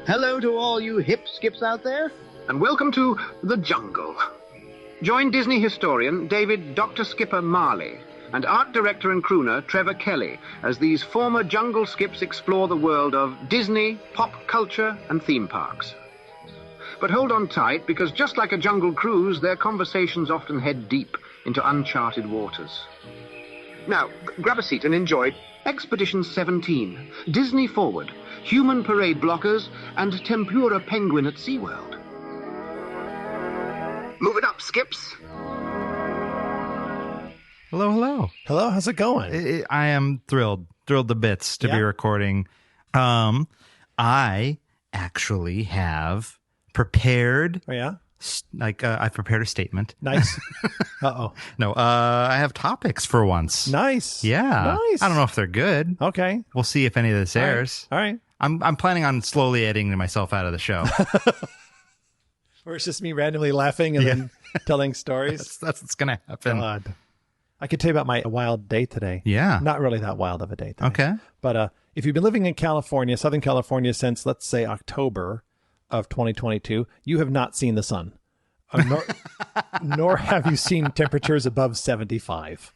Hello to all you hip skips out there. And welcome to the jungle. Join Disney historian David Dr. Skipper Marley and art director and crooner Trevor Kelly as these former jungle skips explore the world of Disney, pop culture, and theme parks. But hold on tight, because just like a jungle cruise, their conversations often head deep into uncharted waters. Now, grab a seat and enjoy Expedition 17, Disney Forward, Human Parade Blockers, and Tempura Penguin at SeaWorld. Move it up, Skips. Hello, hello. Hello, how's it going? I am thrilled to bits to be recording. I actually have prepared. Oh, yeah? I've prepared a statement. Nice. Uh-oh. No, I have topics for once. Nice. Yeah. Nice. I don't know if they're good. Okay. We'll see if any of this airs. All right. I'm planning on slowly editing myself out of the show. Or it's just me randomly laughing and then telling stories. That's what's going to happen. God. I could tell you about my wild day today. Yeah. Not really that wild of a day today. Okay. But if you've been living in California, Southern California, since, let's say, October of 2022, you have not seen the sun. Nor have you seen temperatures above 75.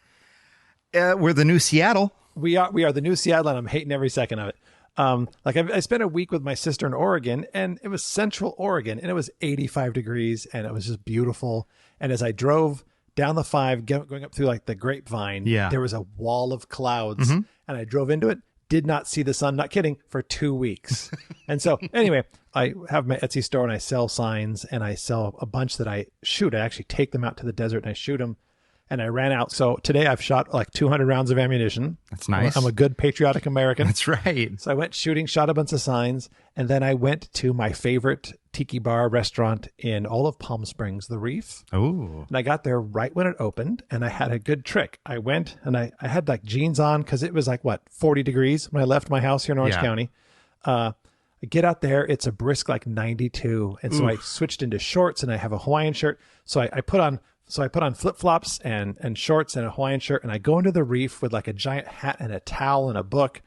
We're the new Seattle. We are the new Seattle, and I'm hating every second of it. I spent a week with my sister in Oregon, and it was Central Oregon, and it was 85 degrees, and it was just beautiful. And as I drove down the 5, going up through like the Grapevine, there was a wall of clouds, and I drove into it, did not see the sun, not kidding, for 2 weeks. And so anyway, I have my Etsy store and I sell signs, and I sell a bunch that I shoot. I actually take them out to the desert and I shoot them. And I ran out. So today I've shot like 200 rounds of ammunition. That's nice. I'm a good patriotic American. That's right. So I went shooting, shot a bunch of signs, and then I went to my favorite tiki bar restaurant in all of Palm Springs, The Reef. Oh. And I got there right when it opened, and I had a good trick. I went and I had like jeans on because it was like, 40 degrees when I left my house here in Orange County. I get out there, it's a brisk like 92. And so I switched into shorts, and I have a Hawaiian shirt. So I put on flip-flops and shorts and a Hawaiian shirt, and I go into the Reef with like a giant hat and a towel and a book.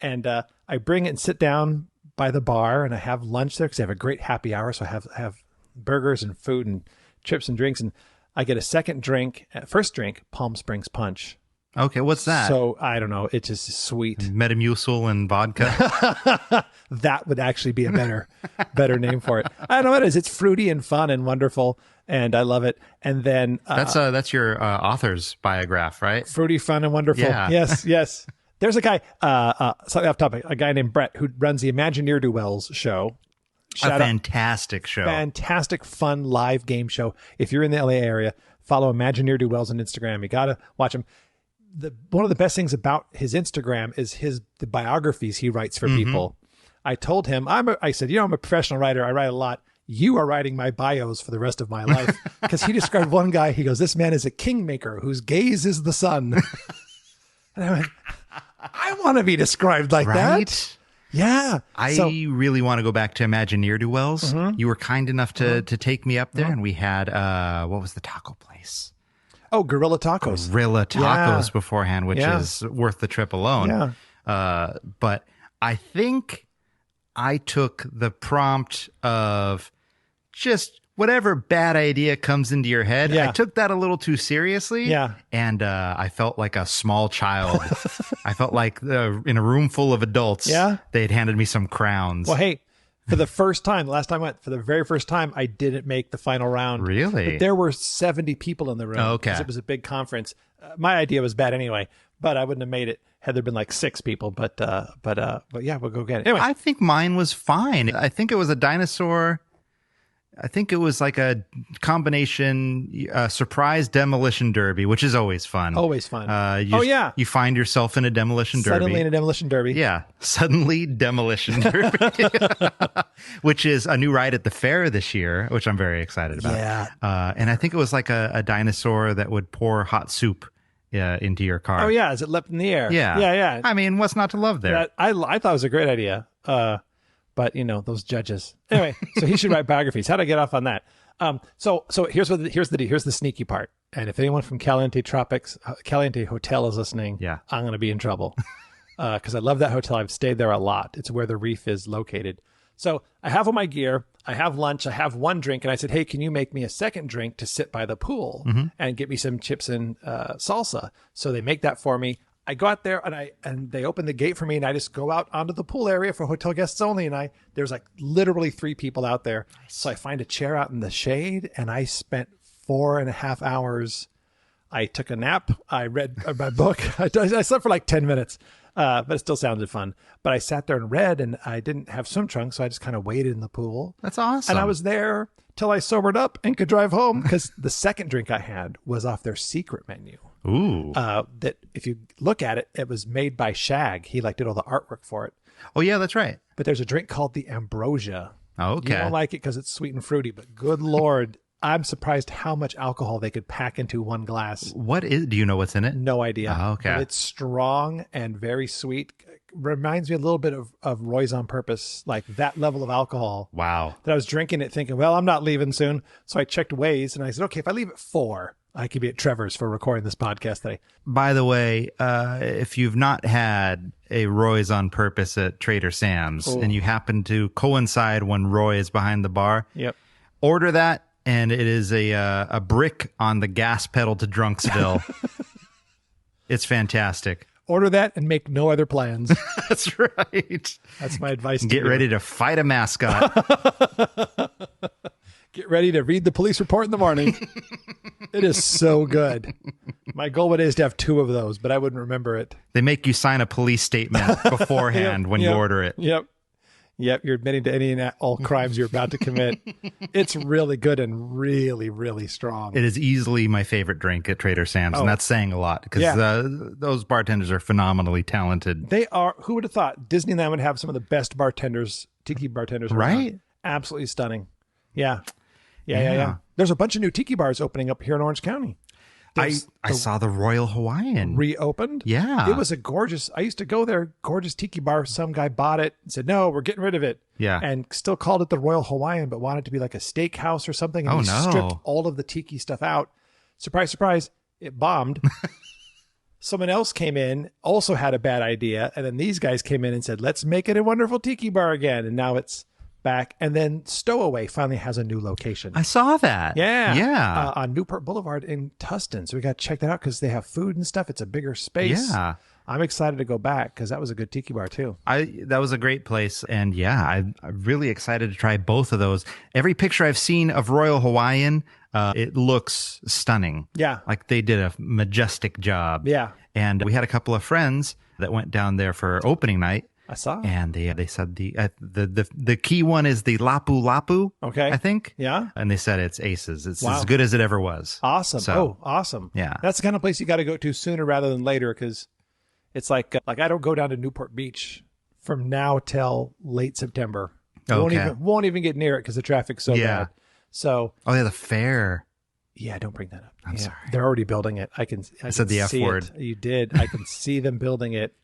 And I bring it and sit down by the bar, and I have lunch there because I have a great happy hour. So I have burgers and food and chips and drinks. And I get a first drink, Palm Springs Punch. Okay, what's that? So I don't know. It's just sweet. Metamucil and vodka. That would actually be a better name for it. I don't know what it is. It's fruity and fun and wonderful, and I love it. And then that's your author's biograph, right? Fruity, fun, and wonderful. Yeah. Yes. There's a guy, slightly off topic, a guy named Brett who runs the Imagineer-Do-Wells show. Fantastic show. Fantastic, fun live game show. If you're in the LA area, follow Imagineer-Do-Wells on Instagram. You got to watch him. One of the best things about his Instagram is the biographies he writes for people. I told him, I said, I'm a professional writer. I write a lot. You are writing my bios for the rest of my life. Because he described one guy, he goes, this man is a kingmaker whose gaze is the sun. And I went, I want to be described like that. Yeah. I really want to go back to Imagineer-Do-Wells. You were kind enough to take me up there, and we had, what was the taco place? Oh, Gorilla Tacos. Gorilla Tacos beforehand, which is worth the trip alone. Yeah. But I think I took the prompt of just whatever bad idea comes into your head. Yeah. I took that a little too seriously. Yeah. And I felt like a small child. I felt like in a room full of adults, they'd handed me some crowns. Well, hey, for the first time, the last time I went, for the very first time, I didn't make the final round. Really? But there were 70 people in the room. Okay. Because it was a big conference. My idea was bad anyway, but I wouldn't have made it had there been like 6 people. But yeah, we'll go get it. Anyway. I think mine was fine. I think it was a dinosaur. I think it was like a combination surprise demolition derby, which is always fun. Always fun. You find yourself in a demolition derby. Suddenly in a demolition derby. Yeah. Suddenly demolition derby, which is a new ride at the fair this year, which I'm very excited about. Yeah. And I think it was like a dinosaur that would pour hot soup into your car. Oh, yeah. As it leapt in the air. Yeah. Yeah. I mean, what's not to love there? I thought it was a great idea. But those judges. Anyway, so he should write biographies. How'd I get off on that? So here's the sneaky part. And if anyone from Caliente Hotel is listening, I'm going to be in trouble. Because I love that hotel. I've stayed there a lot. It's where the Reef is located. So I have all my gear. I have lunch. I have one drink. And I said, hey, can you make me a second drink to sit by the pool and get me some chips and salsa? So they make that for me. I go out there and they open the gate for me, and I just go out onto the pool area for hotel guests only. And there's like literally 3 people out there. So I find a chair out in the shade, and I spent 4.5 hours. I took a nap. I read my book. I slept for like 10 minutes, but it still sounded fun. But I sat there and read, and I didn't have swim trunks, so I just kind of waited in the pool. That's awesome. And I was there till I sobered up and could drive home, because the second drink I had was off their secret menu. Ooh. That if you look at it, it was made by Shag. He did all the artwork for it. Oh, yeah, that's right. But there's a drink called the Ambrosia. Okay. You don't like it because it's sweet and fruity, but good Lord, I'm surprised how much alcohol they could pack into one glass. Do you know what's in it? No idea. Oh, okay. But it's strong and very sweet. Reminds me a little bit of Roy's on Purpose, like that level of alcohol. Wow. That I was drinking it thinking, well, I'm not leaving soon. So I checked Waze, and I said, okay, if I leave at 4, I could be at Trevor's for recording this podcast today. By the way, if you've not had a Roy's on Purpose at Trader Sam's and you happen to coincide when Roy is behind the bar, order that, and it is a brick on the gas pedal to Drunksville. It's fantastic. Order that and make no other plans. That's right. That's my advice. Get ready to fight a mascot. Get ready to read the police report in the morning. It is so good. My goal today is to have 2 of those, but I wouldn't remember it. They make you sign a police statement beforehand when you order it. Yep. You're admitting to any and all crimes you're about to commit. It's really good and really, really strong. It is easily my favorite drink at Trader Sam's, and that's saying a lot, because those bartenders are phenomenally talented. They are. Who would have thought Disneyland would have some of the best bartenders, tiki bartenders around? Right? Absolutely stunning. Yeah. There's a bunch of new tiki bars opening up here in Orange County. I saw the Royal Hawaiian reopened. Yeah. It was a gorgeous, I used to go there, gorgeous tiki bar. Some guy bought it and said, no, we're getting rid of it. Yeah. And still called it the Royal Hawaiian, but wanted it to be like a steakhouse or something. And he stripped all of the tiki stuff out. Surprise, surprise, it bombed. Someone else came in, also had a bad idea. And then these guys came in and said, let's make it a wonderful tiki bar again. And now it's back. And then Stowaway finally has a new location. I saw that. Yeah. On Newport Boulevard in Tustin. So we got to check that out because they have food and stuff. It's a bigger space. Yeah. I'm excited to go back because that was a good tiki bar too. That was a great place. And I'm really excited to try both of those. Every picture I've seen of Royal Hawaiian, it looks stunning. Yeah. Like they did a majestic job. Yeah. And we had a couple of friends that went down there for opening night. I saw. And they said the key one is the Lapu Lapu. Okay. I think. Yeah. And they said it's aces. It's as good as it ever was. Awesome. So, awesome. Yeah. That's the kind of place you got to go to sooner rather than later because it's like I don't go down to Newport Beach from now till late September. Okay. Won't even get near it because the traffic's so bad. So. Oh yeah, the fair. Yeah, don't bring that up. I'm sorry. They're already building it. I said the F word. You did. I can see them building it.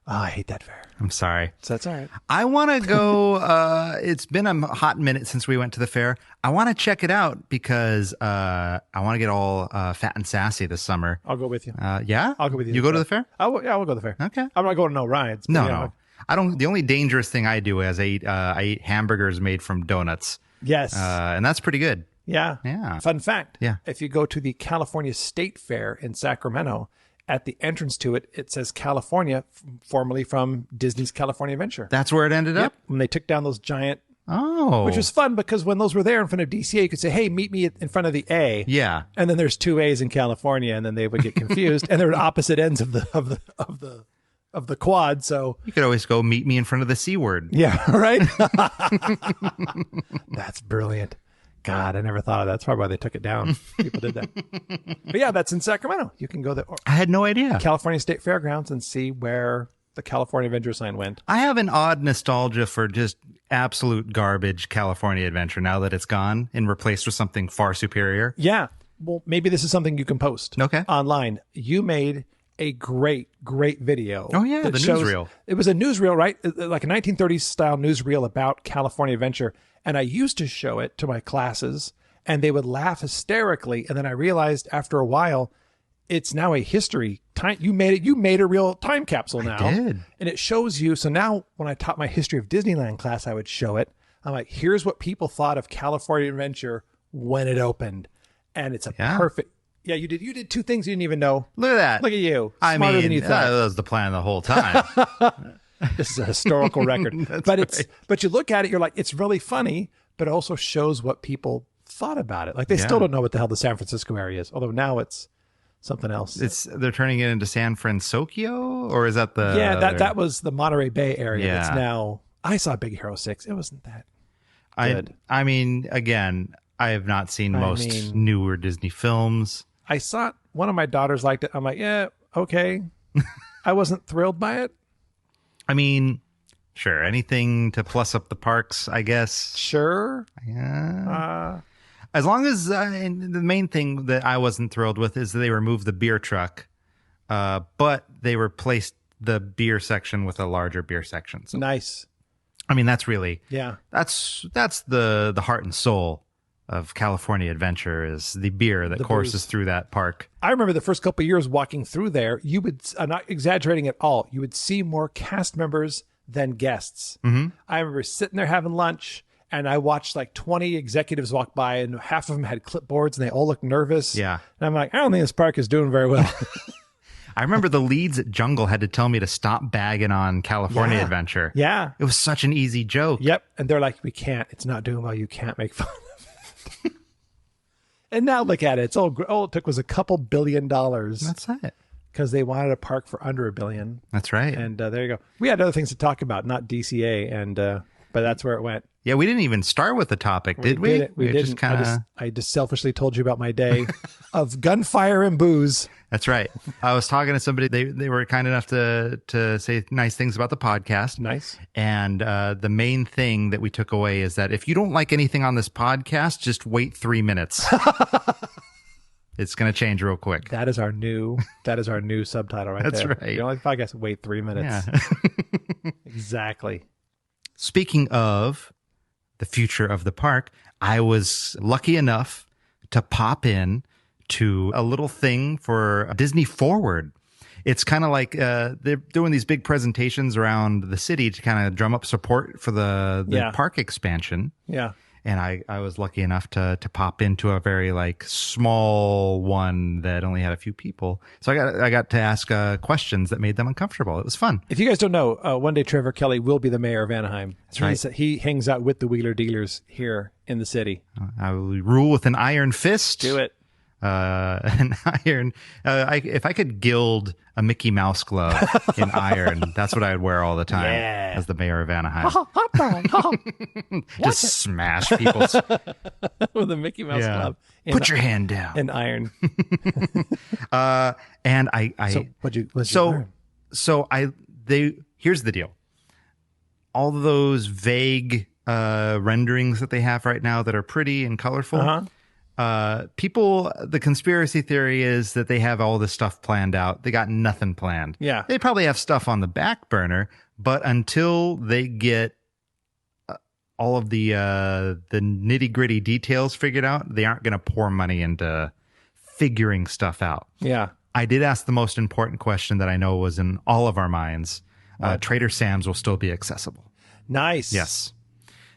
Oh, I hate that fair. I'm sorry. So that's all right. I want to go. It's been a hot minute since we went to the fair. I want to check it out because I want to get all fat and sassy this summer. I'll go with you. Yeah? I'll go with you. You go to the fair? I will go to the fair. Okay. I'm not going to no rides. No. I don't. The only dangerous thing I do is I eat hamburgers made from donuts. Yes. And that's pretty good. Yeah. Yeah. Fun fact. Yeah. If you go to the California State Fair in Sacramento, at the entrance to it, it says California, formerly from Disney's California Adventure. That's where it ended up? When they took down those giant... Oh. Which was fun because when those were there in front of DCA, you could say, hey, meet me in front of the A. Yeah. And then there's 2 A's in California, and then they would get confused. And they're at opposite ends of the quad, so... You could always go meet me in front of the C word. Yeah, right? That's brilliant. God, I never thought of that. That's probably why they took it down. People did that. But yeah, that's in Sacramento. You can go there. I had no idea. California State Fairgrounds and see where the California Adventure sign went. I have an odd nostalgia for just absolute garbage California Adventure now that it's gone and replaced with something far superior. Yeah. Well, maybe this is something you can post online. You made a great video. Oh, yeah, the newsreel. It was a newsreel, right? Like a 1930s style newsreel about California Adventure. And I used to show it to my classes and they would laugh hysterically. And then I realized after a while, it's now a history time. You made a real time capsule now. I did. And it shows you. So now when I taught my history of Disneyland class, I would show it. I'm like, here's what people thought of California Adventure when it opened. And it's a perfect. Yeah, you did two things you didn't even know. Look at that. Look at you. Smarter than you thought. That was the plan the whole time. This is a historical record. But you look at it, you're like, it's really funny, but it also shows what people thought about it. Like they still don't know what the hell the San Francisco area is, although now it's something else. They're turning it into San Francisco, or is that the that was the Monterey Bay area. Yeah. It's now. I saw Big Hero 6. It wasn't that good. I mean, again, I have not seen most newer Disney films. I saw it. One of my daughters liked it. I'm like, yeah, okay. I wasn't thrilled by it. I mean, sure, anything to plus up the parks, I guess. Sure. Yeah. As long as the main thing that I wasn't thrilled with is that they removed the beer truck, but they replaced the beer section with a larger beer section. So, nice. I mean, that's really that's the heart and soul of California Adventure is the beer that courses through that park. I remember the first couple of years walking through there, you would, I'm not exaggerating at all, you would see more cast members than guests. Mm-hmm. I remember sitting there having lunch, and I watched like 20 executives walk by, and half of them had clipboards, and they all looked nervous. Yeah. And I'm like, I don't think this park is doing very well. I remember the leads at Jungle had to tell me to stop bagging on California Adventure. Yeah. It was such an easy joke. Yep. And they're like, we can't. It's not doing well. You can't make fun of it. And now look at it. It's all it took was a couple $1 billion. That's it. Because they wanted a park for under $1 billion. That's right. And there you go. We had other things to talk about, not DCA, and but that's where it went. Yeah, we didn't even start with the topic, did we? We didn't. Just I just selfishly told you about my day of gunfire and booze. That's right. I was talking to somebody. They were kind enough to say nice things about the podcast. Nice. And the main thing that we took away is that if you don't like anything on this podcast, just wait 3 minutes. It's going to change real quick. That is our new subtitle right That's there. That's right. You don't like the podcast, wait 3 minutes. Yeah. Exactly. Speaking of the future of the park, I was lucky enough to pop in to a little thing for Disney Forward. It's kind of like they're doing these big presentations around the city to kind of drum up support for the park expansion. Yeah. And I was lucky enough to pop into a very like small one that only had a few people. So I got to ask questions that made them uncomfortable. It was fun. If you guys don't know, one day Trevor Kelly will be the mayor of Anaheim. That's right. He hangs out with the wheeler dealers here in the city. I will rule with an iron fist. Do it. An iron. If I could gild a Mickey Mouse glove in iron, that's what I would wear all the time as the mayor of Anaheim. Just smash people with a Mickey Mouse glove. Put your hand down. In iron. And I. So here's the deal. All those vague renderings that they have right now that are pretty and colorful. Uh-huh. The conspiracy theory is that they have all this stuff planned out. They got nothing planned. Yeah. They probably have stuff on the back burner, but until they get all of the nitty gritty details figured out, they aren't going to pour money into figuring stuff out. Yeah. I did ask the most important question that I know was in all of our minds. Trader Sam's will still be accessible. Nice. Yes.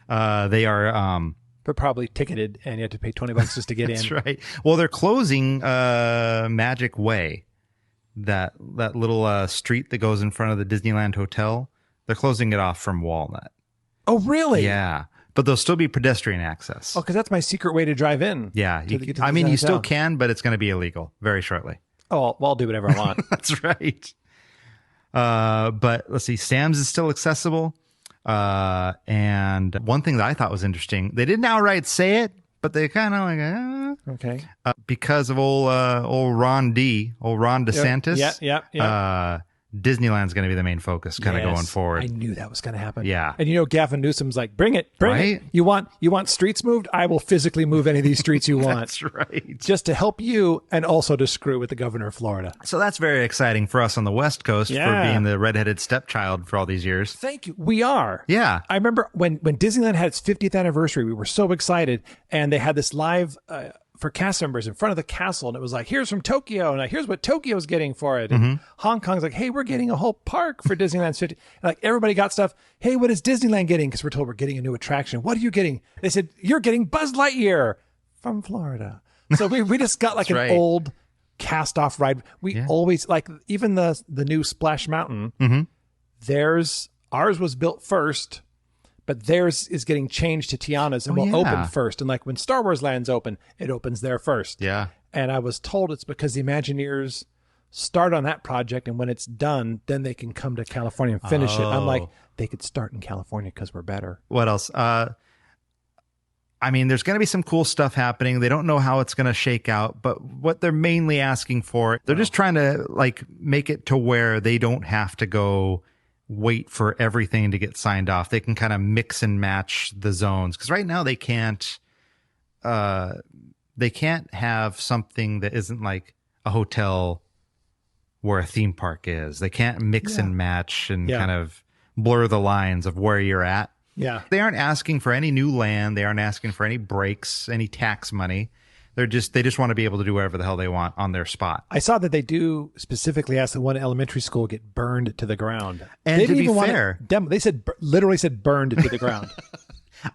They are, but probably ticketed, and you have to pay $20 just to get That's in. That's right. Well, they're closing Magic Way, that little street that goes in front of the Disneyland Hotel. They're closing it off from Walnut. Oh, really? Yeah, but there'll still be pedestrian access. Oh, because that's my secret way to drive in. Yeah, you still can, but it's going to be illegal very shortly. Oh, well, I'll do whatever I want. That's right. But let's see, Sam's is still accessible. And one thing that I thought was interesting, they didn't outright say it, but they kind of like, okay. Because of old Ron DeSantis. Yeah. Disneyland's going to be the main focus kind of going forward. I knew that was going to happen. Yeah. And Gavin Newsom's like, bring it. You want streets moved? I will physically move any of these streets you want. That's right. Just to help you and also to screw with the governor of Florida. So that's very exciting for us on the West Coast for being the redheaded stepchild for all these years. Thank you. We are. Yeah. I remember when Disneyland had its 50th anniversary, we were so excited, and they had this live for cast members in front of the castle, and it was like, here's from Tokyo, and here's what Tokyo's getting for it. And Hong Kong's like, hey, we're getting a whole park for Disneyland's 50. And like everybody got stuff. Hey, what is Disneyland getting? Because we're told we're getting a new attraction. What are you getting? They said, you're getting Buzz Lightyear from Florida. So we just got like an old cast off ride. We always like, even the new Splash Mountain, ours was built first, but theirs is getting changed to Tiana's and will open first. And like when Star Wars Land's open, it opens there first. Yeah. And I was told it's because the Imagineers start on that project, and when it's done, then they can come to California and finish it. I'm like, they could start in California because we're better. What else? I mean, there's going to be some cool stuff happening. They don't know how it's going to shake out, but what they're mainly asking for, they're just trying to like make it to where they don't have to go wait for everything to get signed off. They can kind of mix and match the zones, because right now they can't have something that isn't like a hotel where a theme park is. They can't mix and match and kind of blur the lines of where you're at. Yeah. They aren't asking for any new land. They aren't asking for any breaks, any tax money. They just want to be able to do whatever the hell they want on their spot. I saw that they do specifically ask that one elementary school get burned to the ground. And they to be fair, they literally said burned to the ground.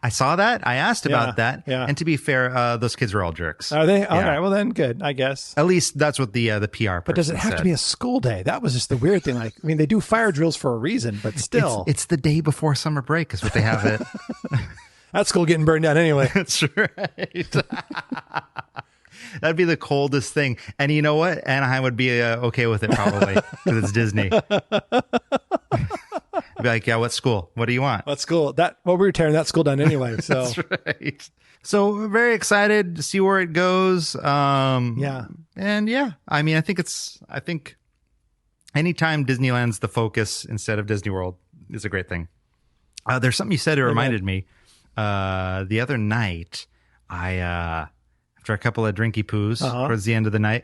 I saw that. I asked about that. Yeah. And to be fair, those kids were all jerks. Are they? All right. Well, then good, I guess. At least that's what the PR person But does it have to be a school day? That was just the weird thing. Like, I mean, they do fire drills for a reason, but still. It's the day before summer break is what they have it. That school getting burned down anyway. That's right. That'd be the coldest thing. And you know what? Anaheim would be okay with it probably because it's Disney. Be like, yeah, what school? What do you want? What school? We were tearing that school down anyway. So that's right. So we're very excited to see where it goes. Yeah. And yeah, I mean, I think anytime Disneyland's the focus instead of Disney World is a great thing. There's something you said that reminded me. The other night, after a couple of drinky poos towards the end of the night,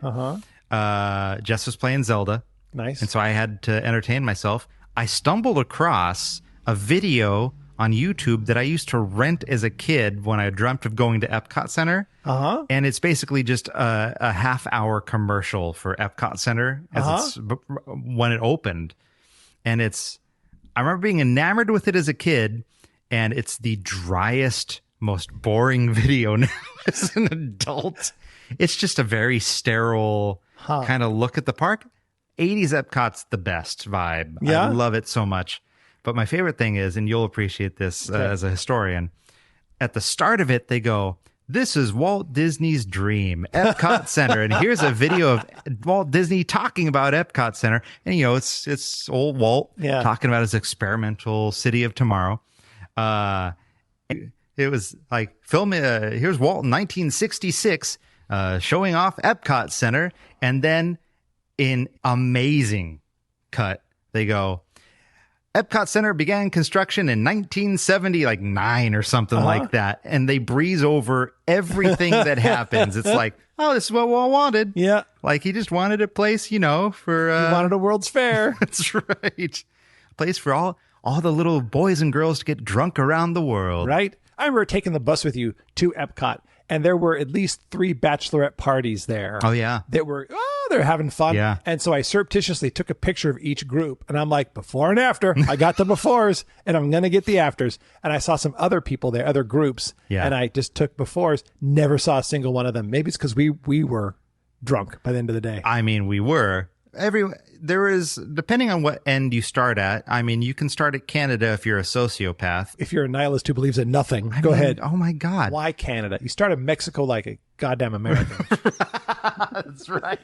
Jess was playing Zelda. Nice. And so I had to entertain myself. I stumbled across a video on YouTube that I used to rent as a kid when I dreamt of going to Epcot Center. And it's basically just a half-hour commercial for Epcot Center when it opened. And I remember being enamored with it as a kid, and it's the driest, most boring video now as an adult. It's just a very sterile kind of look at the park. 80s Epcot's the best vibe. Yeah? I love it so much. But my favorite thing is, and you'll appreciate this as a historian, at the start of it, they go, this is Walt Disney's dream, Epcot Center. And here's a video of Walt Disney talking about Epcot Center. And, you know, it's old Walt talking about his experimental city of tomorrow. It was like, here's Walt in 1966 showing off Epcot Center. And then in amazing cut, they go, Epcot Center began construction in 1979 or something like that. And they breeze over everything that happens. It's like, oh, this is what Walt wanted. Yeah. Like he just wanted a place, for... he wanted a World's Fair. That's right. A place for all the little boys and girls to get drunk around the world. Right. I remember taking the bus with you to Epcot, and there were at least 3 bachelorette parties there. Oh, yeah. That were, they're having fun. Yeah. And so I surreptitiously took a picture of each group, and I'm like, before and after. I got the befores, and I'm going to get the afters. And I saw some other people there, other groups, and I just took befores. Never saw a single one of them. Maybe it's because we were drunk by the end of the day. I mean, we were. There is, depending on what end you start at, I mean, you can start at Canada if you're a sociopath. If you're a nihilist who believes in nothing, go ahead. Oh my God. Why Canada? You start in Mexico like a goddamn American. That's right.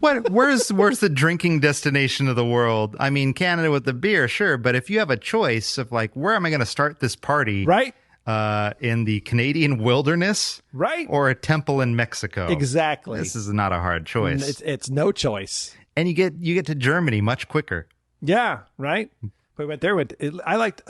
Where's the drinking destination of the world? I mean, Canada with the beer, sure. But if you have a choice of like, where am I going to start this party? Right. In the Canadian wilderness, right, or a temple in Mexico. Exactly. This is not a hard choice. It's no choice. And you get to Germany much quicker. Yeah, right. We went there. I liked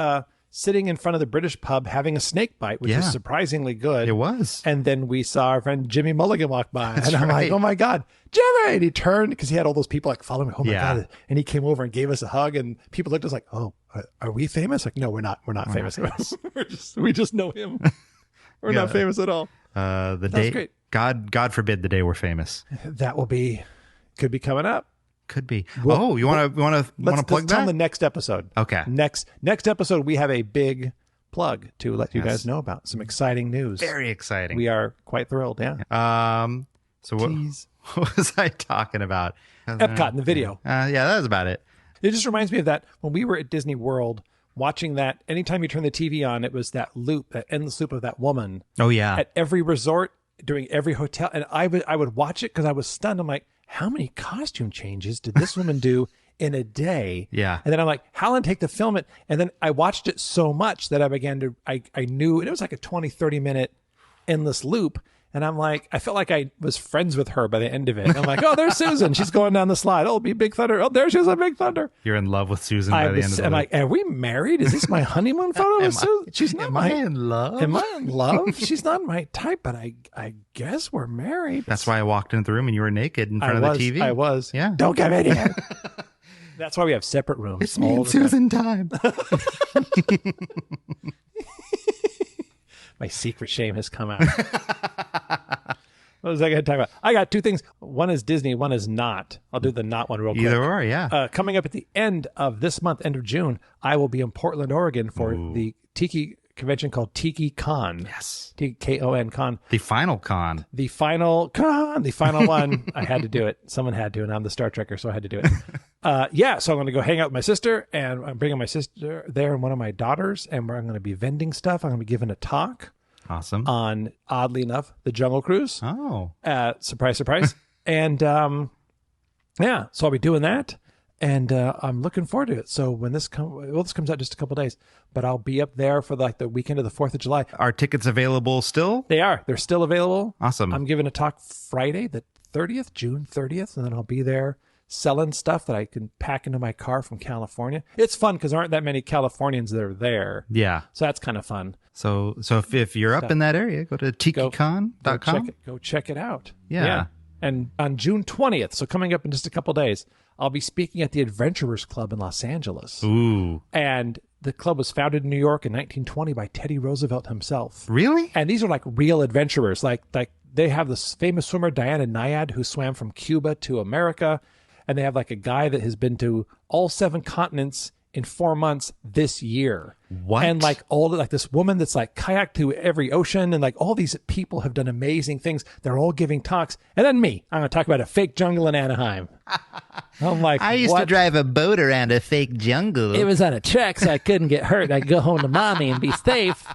sitting in front of the British pub having a snake bite, which was surprisingly good. It was. And then we saw our friend Jimmy Mulligan walk by, That's and I'm right. like, oh my God, Jimmy! And he turned because he had all those people like following me. Oh my God! And he came over and gave us a hug, and people looked at us like, oh. Are we famous? Like, no, we're not famous. We just know him. We're not famous at all. day, great. God forbid the day we're famous. That could be coming up. Could be. You want to plug that? On the next episode. Okay. Next episode, we have a big plug to let you guys know about some exciting news. Very exciting. We are quite thrilled. Yeah. So what was I talking about? Epcot in the video. Yeah, that was about it. It just reminds me of that when we were at Disney World watching that. Anytime you turn the TV on, it was that endless loop of that woman. Oh yeah. At every resort, during every hotel, and I would watch it because I was stunned. I'm like, how many costume changes did this woman do in a day? Yeah. And then I'm like, how long did it take to film it? And then I watched it so much that I knew, and it was like a 20-30 minute endless loop. And I'm like, I felt like I was friends with her by the end of it. And I'm like, oh, there's Susan. She's going down the slide. Oh, it'll be Big Thunder. Oh, there she is on Big Thunder. You're in love with Susan by the end of the I'm like, are we married? Is this my honeymoon photo with Susan? She's not am I in love? Am I in love? She's not my type, but I guess we're married. That's why I walked into the room and you were naked in front of the TV. I was. Yeah. Don't come in here. That's why we have separate rooms. It's me and Susan time. My secret shame has come out. What was I going to talk about? I got two things. One is Disney, one is Knott. I'll do the Knott one real quick. Either or, yeah. Coming up at the end of this month, end of June, I will be in Portland, Oregon for the Tiki convention called Tiki Con. Yes. T-K-O-N Con. The final con. The final con. The final one. I had to do it. Someone had to, and I'm the Star Trekker, so I had to do it. So I'm going to go hang out with my sister, and I'm bringing my sister there and one of my daughters, and I'm going to be vending stuff. I'm going to be giving a talk. Awesome. On, oddly enough, the Jungle Cruise. Oh. Surprise, surprise. And so I'll be doing that. And I'm looking forward to it. So when this comes out just a couple of days, but I'll be up there for the weekend of the 4th of July. Are tickets available still? They are. They're still available. Awesome. I'm giving a talk Friday, the 30th, June 30th, and then I'll be there selling stuff that I can pack into my car from California. It's fun because there aren't that many Californians that are there. Yeah. So that's kind of fun. So if you're up in that area, go to tikicon.com. Go check it out. Yeah. And on June 20th, so coming up in just a couple days, I'll be speaking at the Adventurers Club in Los Angeles. Ooh. And the club was founded in New York in 1920 by Teddy Roosevelt himself. Really? And these are like real adventurers. Like they have this famous swimmer, Diana Nyad, who swam from Cuba to America. And they have like a guy that has been to all 7 continents in 4 months this year. What? And like this woman that's like kayaked to every ocean, and like all these people have done amazing things. They're all giving talks. And then me, I'm going to talk about a fake jungle in Anaheim. I'm like, I used to drive a boat around a fake jungle. It was on a track, so I couldn't get hurt. I could go home to mommy and be safe.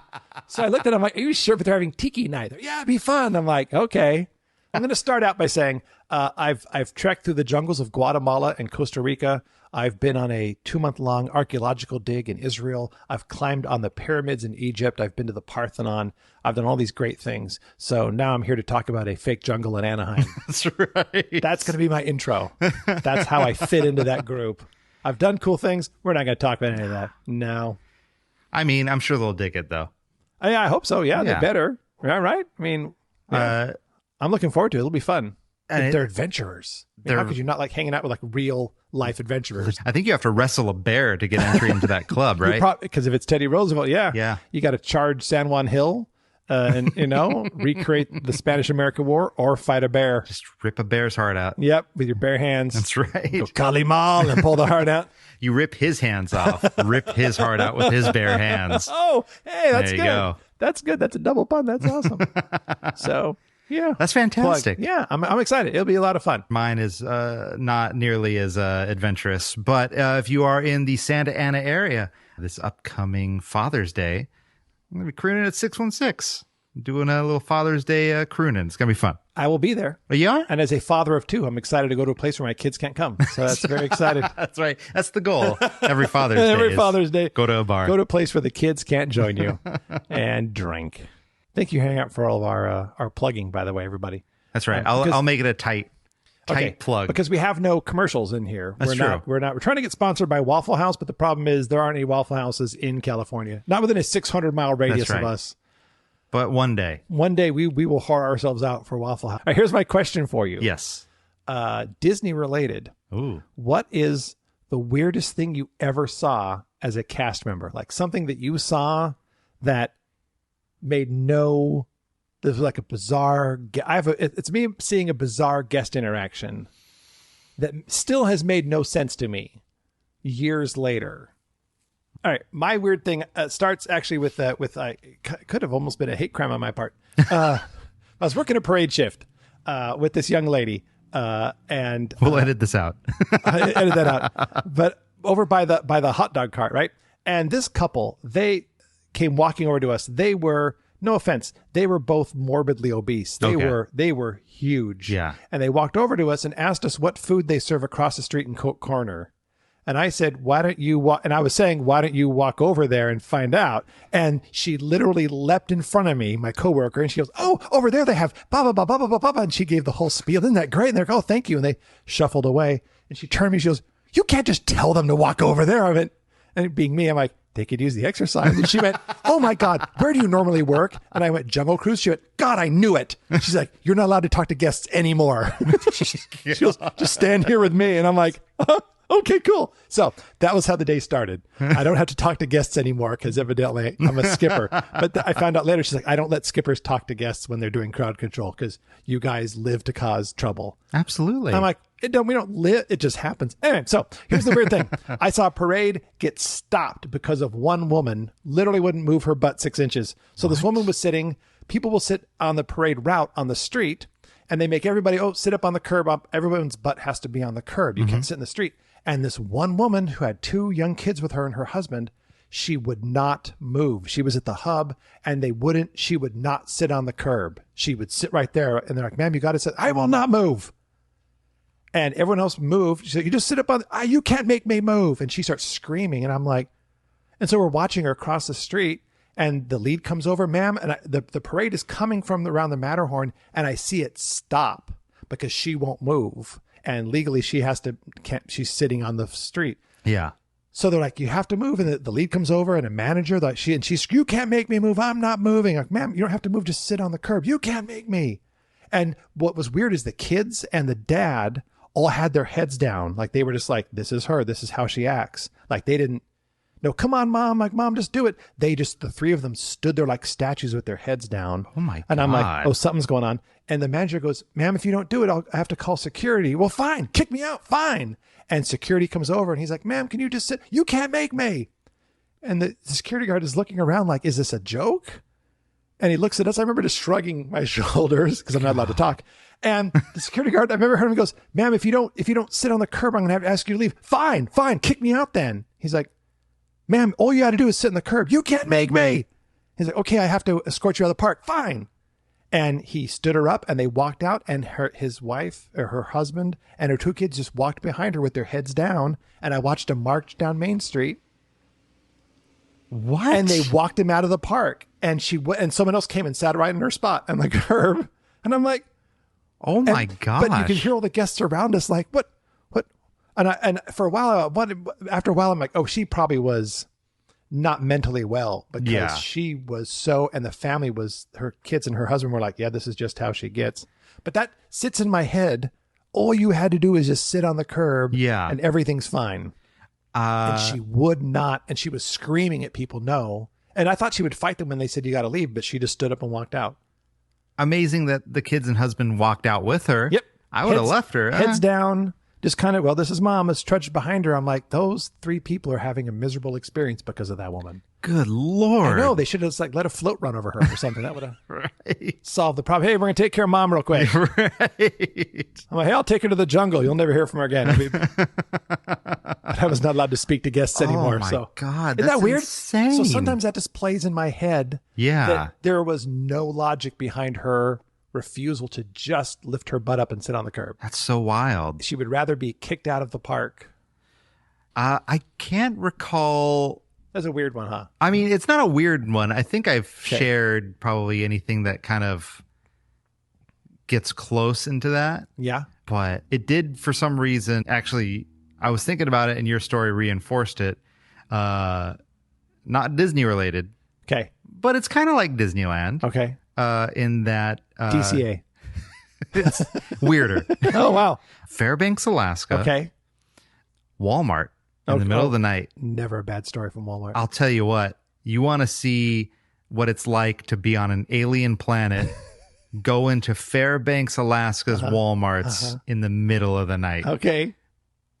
So I looked at him like, are you sure? But they're having tiki night. Yeah, it'd be fun. I'm like, okay. I'm going to start out by saying I've trekked through the jungles of Guatemala and Costa Rica. I've been on a 2-month-long archaeological dig in Israel. I've climbed on the pyramids in Egypt. I've been to the Parthenon. I've done all these great things. So now I'm here to talk about a fake jungle in Anaheim. That's right. That's going to be my intro. That's how I fit into that group. I've done cool things. We're not going to talk about any of that. No. I mean, I'm sure they'll dig it, though. I hope so. Yeah, they better. Yeah, right? I mean, I'm looking forward to it. It'll be fun. And they're adventurers. How could you not like hanging out with like real life adventurers? I think you have to wrestle a bear to get entry into that club, right? Because if it's Teddy Roosevelt, yeah. You got to charge San Juan Hill and, recreate the Spanish-American War or fight a bear. Just rip a bear's heart out. Yep, with your bare hands. That's right. Go Kalimal and pull the heart out. You rip his hands off. Rip his heart out with his bare hands. Oh, hey, that's good. There you go. That's good. That's a double pun. That's awesome. So... yeah. That's fantastic. Plug. Yeah, I'm excited. It'll be a lot of fun. Mine is not nearly as adventurous, but if you are in the Santa Ana area this upcoming Father's Day, I'm going to be crooning at 616, doing a little Father's Day crooning. It's going to be fun. I will be there. Oh, you are? And as a father of 2, I'm excited to go to a place where my kids can't come. So that's very excited. That's right. That's the goal. Every Father's Day. Every Father's Day. Go to a bar. Go to a place where the kids can't join you and drink. Thank you for hanging out for all of our plugging, by the way, everybody. That's right. I'll make it a tight plug. Because we have no commercials in here. That's true. We're trying to get sponsored by Waffle House, but the problem is there aren't any Waffle Houses in California. Not within a 600-mile radius of us. But one day. One day we will whore ourselves out for Waffle House. All right, here's my question for you. Yes. Disney related. Ooh. What is the weirdest thing you ever saw as a cast member? Like something that you saw that made no There's like a bizarre. It's me seeing a bizarre guest interaction that still has made no sense to me years later. All right, my weird thing starts actually with could have almost been a hate crime on my part. I was working a parade shift with this young lady, and we'll edit this out. I edit that out. But over by the hot dog cart, right? And this couple, they came walking over to us. They were, no offense, they were both morbidly obese. They were huge. Yeah. And they walked over to us and asked us what food they serve across the street in Coke Corner. And I said, why don't you walk? And I was saying, why don't you walk over there and find out? And she literally leapt in front of me, my coworker, and she goes, oh, over there they have blah, blah, blah, blah, blah, blah, blah. And she gave the whole spiel. Isn't that great? And they're like, oh, thank you. And they shuffled away. And she turned to me, she goes, you can't just tell them to walk over there. I went, and being me, I'm like, they could use the exercise. And she went, oh my God, where do you normally work? And I went, Jungle Cruise. She went, God, I knew it. She's like, you're not allowed to talk to guests anymore. She goes, just stand here with me. And I'm like, okay, cool. So that was how the day started. I don't have to talk to guests anymore because evidently I'm a skipper. But I found out later, she's like, I don't let skippers talk to guests when they're doing crowd control because you guys live to cause trouble. Absolutely. I'm like, we don't live. It just happens. Anyway, so here's the weird thing. I saw a parade get stopped because of one woman literally wouldn't move her butt 6 inches. So this woman was sitting, people will sit on the parade route on the street and they make everybody, sit up on the curb. Everyone's butt has to be on the curb. You can't sit in the street. And this one woman who had 2 young kids with her and her husband, she would not move. She was at the hub and she would not sit on the curb. She would sit right there. And they're like, ma'am, you got to sit. I will not move. And everyone else moved. She said, you just sit up on, you can't make me move. And she starts screaming. And I'm like, and so we're watching her across the street and the lead comes over, ma'am. And the parade is coming from around the Matterhorn and I see it stop because she won't move. And legally she's sitting on the street. Yeah. So they're like, you have to move. And the lead comes over and a manager, she's, you can't make me move. I'm not moving. Like, ma'am, you don't have to move. Just sit on the curb. You can't make me. And what was weird is the kids and the dad all had their heads down. Like they were just like, this is her. This is how she acts. Like they didn't, no, come on, mom. Like, mom, just do it. The 3 of them stood there like statues with their heads down. Oh my God. And I'm like, something's going on. And the manager goes, ma'am, if you don't do it, I have to call security. Well, fine. Kick me out. Fine. And security comes over and he's like, ma'am, can you just sit? You can't make me. And the security guard is looking around like, is this a joke? And he looks at us. I remember just shrugging my shoulders because I'm not allowed to talk. And the security guard, I remember heard him goes, ma'am, if you don't sit on the curb, I'm going to have to ask you to leave. Fine. Kick me out then. He's like, ma'am, all you got to do is sit in the curb. You can't make me. He's like, okay, I have to escort you out of the park. Fine. And he stood her up and they walked out and his wife or her husband and her 2 kids just walked behind her with their heads down. And I watched them march down Main Street. What? And they walked him out of the park and and someone else came and sat right in her spot on the curb. And I'm like, oh my God. But you can hear all the guests around us like, what? And for a while, after a while, I'm like, oh, she probably was not mentally well because she was and the family her kids and her husband were like, yeah, this is just how she gets. But that sits in my head. All you had to do is just sit on the curb and everything's fine. And she would not. And she was screaming at people, no. And I thought she would fight them when they said, you got to leave. But she just stood up and walked out. Amazing that the kids and husband walked out with her. Yep. I would have left her. Heads down. Just kind of, well, this is mom. Let's trudge behind her. I'm like, those 3 people are having a miserable experience because of that woman. Good Lord. I know. They should have just let a float run over her or something. That would have solved the problem. Hey, we're going to take care of mom real quick. Right. I'm like, hey, I'll take her to the jungle. You'll never hear from her again. But I was not allowed to speak to guests anymore. Oh my so God. Isn't that weird? Insane. So sometimes that just plays in my head. Yeah. That there was no logic behind her refusal to just lift her butt up and sit on the curb. That's so wild. She would rather be kicked out of the park. I can't recall. That's a weird one, huh? I mean, it's not a weird one. I think I've shared probably anything that kind of gets close into that. Yeah. But it did, for some reason, actually, I was thinking about it and your story reinforced it. Not Disney related. Okay. But it's kind of like Disneyland. Okay. In that DCA. It's weirder. Oh, wow. Fairbanks, Alaska. Okay. Walmart in the middle of the night. Never a bad story from Walmart. I'll tell you what, you want to see what it's like to be on an alien planet go into Fairbanks, Alaska's Walmarts in the middle of the night. Okay.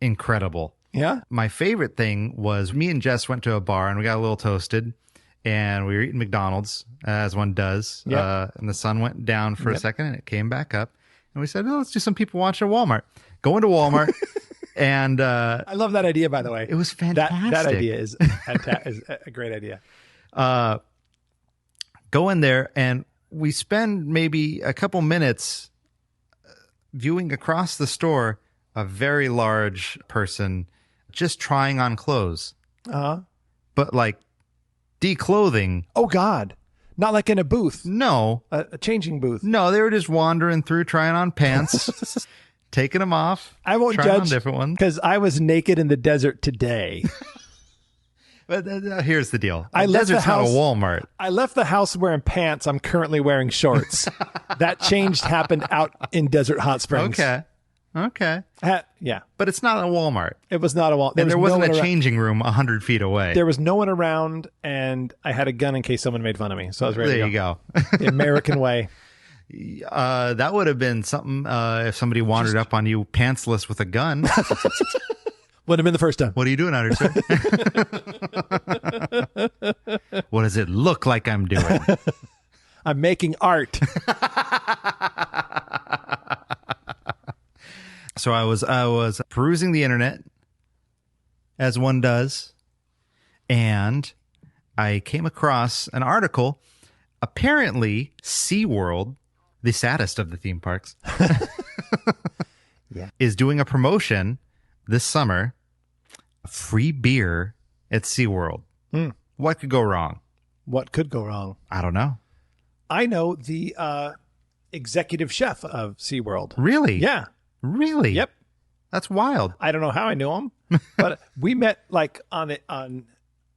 Incredible. Yeah. My favorite thing was me and Jess went to a bar and we got a little toasted and we were eating McDonald's as one does. Yep. And the sun went down for a second and it came back up. And we said, oh, let's do some people watching at Walmart. Go into Walmart. And I love that idea, by the way. It was fantastic. That idea is a great idea. Go in there and we spend maybe a couple minutes viewing across the store a very large person just trying on clothes. But like declothing. Oh, God. Not like in a booth. No. A changing booth. No, they were just wandering through trying on pants, taking them off. I won't trying judge on different ones. Because I was naked in the desert today. But here's the deal. I left Desert's the house, not a Walmart. I left the house wearing pants. I'm currently wearing shorts. That change happened out in Desert Hot Springs. Okay. Yeah. But it's not a Walmart. It was not a Walmart. And there wasn't a changing room 100 feet away. There was no one around, and I had a gun in case someone made fun of me. So I was ready there to you go. The American way. That would have been something if somebody wandered up on you pantsless with a gun. Would have been the first time. What are you doing out here, sir? What does it look like I'm doing? I'm making art. So I was perusing the internet, as one does, and I came across an article. Apparently, SeaWorld, the saddest of the theme parks, is doing a promotion this summer. Free beer at SeaWorld. What could go wrong? What could go wrong? I don't know. I know the executive chef of SeaWorld. Really? Yeah. Really? Yep. That's wild. I don't know how I knew him, but we met like like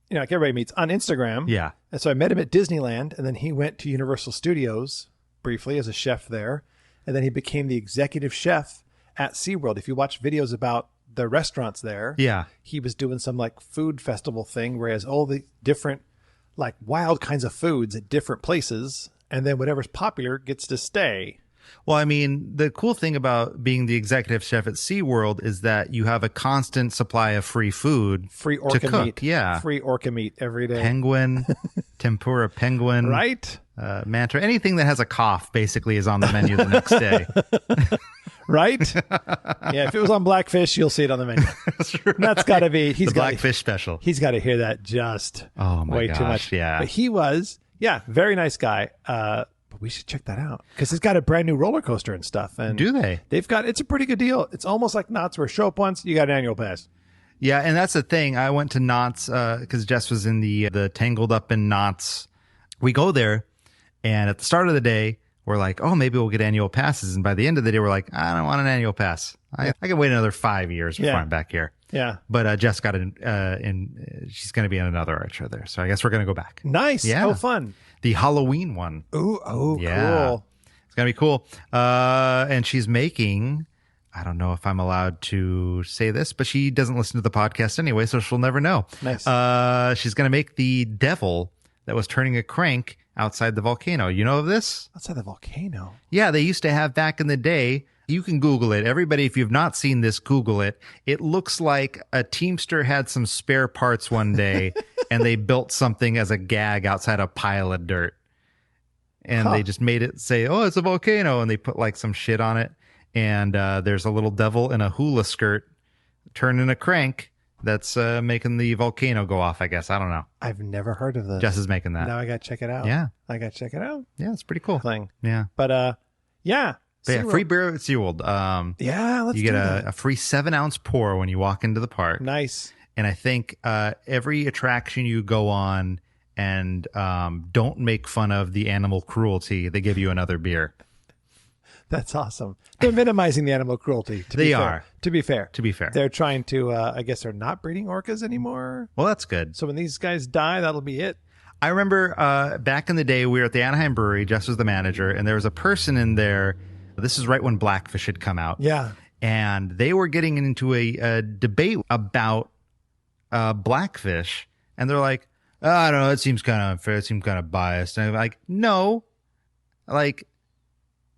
everybody meets on Instagram. Yeah. And so I met him at Disneyland, and then he went to Universal Studios briefly as a chef there, and then he became the executive chef at SeaWorld. If you watch videos about the restaurants there, he was doing some like food festival thing, whereas all the different like wild kinds of foods at different places, and then whatever's popular gets to stay. Well, I mean, the cool thing about being the executive chef at SeaWorld is that you have a constant supply of free food. Free orca to cook. meat. Yeah. Free orca meat every day. Penguin, tempura penguin. Right? Manta. Anything that has a cough basically is on the menu the next day. Right? Yeah, if it was on Blackfish, you'll see it on the menu. That's got to be... the Blackfish special. He's got to hear that just way too much. Yeah. But he was, very nice guy. But we should check that out because it's got a brand new roller coaster and stuff. And do they? It's a pretty good deal. It's almost like Knott's where show up once, you got an annual pass. Yeah, and that's the thing. I went to Knott's because Jess was in the Tangled Up in Knott's. We go there, and at the start of the day, we're like, oh, maybe we'll get annual passes. And by the end of the day, we're like, I don't want an annual pass. I can wait another 5 years before I'm back here. Yeah. But Jess got she's going to be in another art show there. So I guess we're going to go back. Nice. Yeah. Oh, fun. The Halloween one. Oh, yeah. Cool. It's going to be cool. And she's making, I don't know if I'm allowed to say this, but she doesn't listen to the podcast anyway, so she'll never know. Nice. She's going to make the devil that was turning a crank outside the volcano. You know of this? Outside the volcano? Yeah, they used to have back in the day. You can Google it. Everybody, if you've not seen this, Google it. It looks like a Teamster had some spare parts one day and they built something as a gag outside a pile of dirt. And they just made it say, oh, it's a volcano. And they put like some shit on it. And there's a little devil in a hula skirt turning a crank that's making the volcano go off, I guess. I don't know. I've never heard of this. Jess is making that. Now I got to check it out. Yeah. I got to check it out. Yeah, it's pretty cool. Thing. Yeah. But yeah. But yeah, free beer at SeaWorld. Yeah, let's you get a free 7-ounce pour when you walk into the park. Nice. And I think every attraction you go on and don't make fun of the animal cruelty, they give you another beer. That's awesome. They're minimizing the animal cruelty. To be fair. They're trying to, I guess they're not breeding orcas anymore. Well, that's good. So when these guys die, that'll be it. I remember back in the day, we were at the Anaheim Brewery. Jess was the manager, and there was a person in there. This is right when Blackfish had come out. Yeah. And they were getting into a debate about Blackfish. And they're like, oh, I don't know, it seems kind of unfair. It seems kind of biased. And I'm like, no. Like,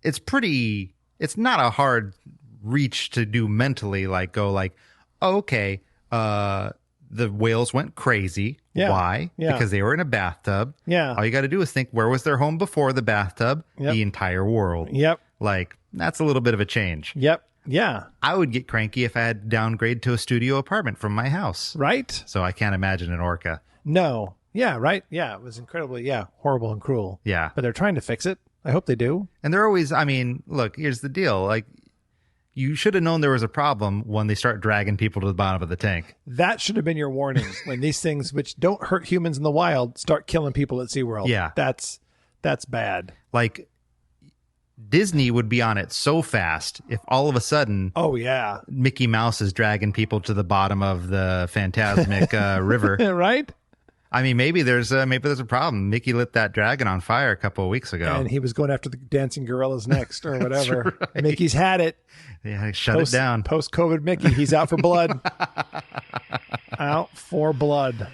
it's not a hard reach to do mentally, like go like, oh, okay, the whales went crazy. Yeah. Why? Yeah. Because they were in a bathtub. Yeah. All you got to do is think, where was their home before the bathtub? Yep. The entire world. Yep. Like, that's a little bit of a change. Yep. Yeah. I would get cranky if I had to downgrade to a studio apartment from my house. Right? So I can't imagine an orca. No. Yeah, right? Yeah, it was incredibly, horrible and cruel. Yeah. But they're trying to fix it. I hope they do. And they're always, I mean, look, here's the deal. Like, you should have known there was a problem when they start dragging people to the bottom of the tank. That should have been your warning when these things, which don't hurt humans in the wild, start killing people at SeaWorld. Yeah. That's bad. Like, Disney would be on it so fast if all of a sudden, oh yeah, Mickey Mouse is dragging people to the bottom of the Fantasmic river. Right? I mean, maybe there's a problem. Mickey lit that dragon on fire a couple of weeks ago. And he was going after the dancing gorillas next or whatever. Right. Mickey's had it. Yeah, shut it down. Post-COVID Mickey, he's out for blood. Out for blood.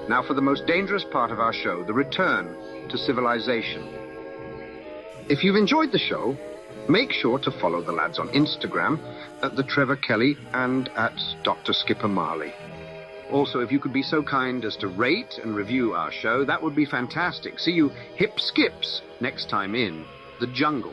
Now for the most dangerous part of our show, the return to civilization. If you've enjoyed the show, make sure to follow the lads on Instagram at the Trevor Kelly and at Dr. Skipper Marley. Also, if you could be so kind as to rate and review our show, that would be fantastic. See you hip skips next time in the jungle.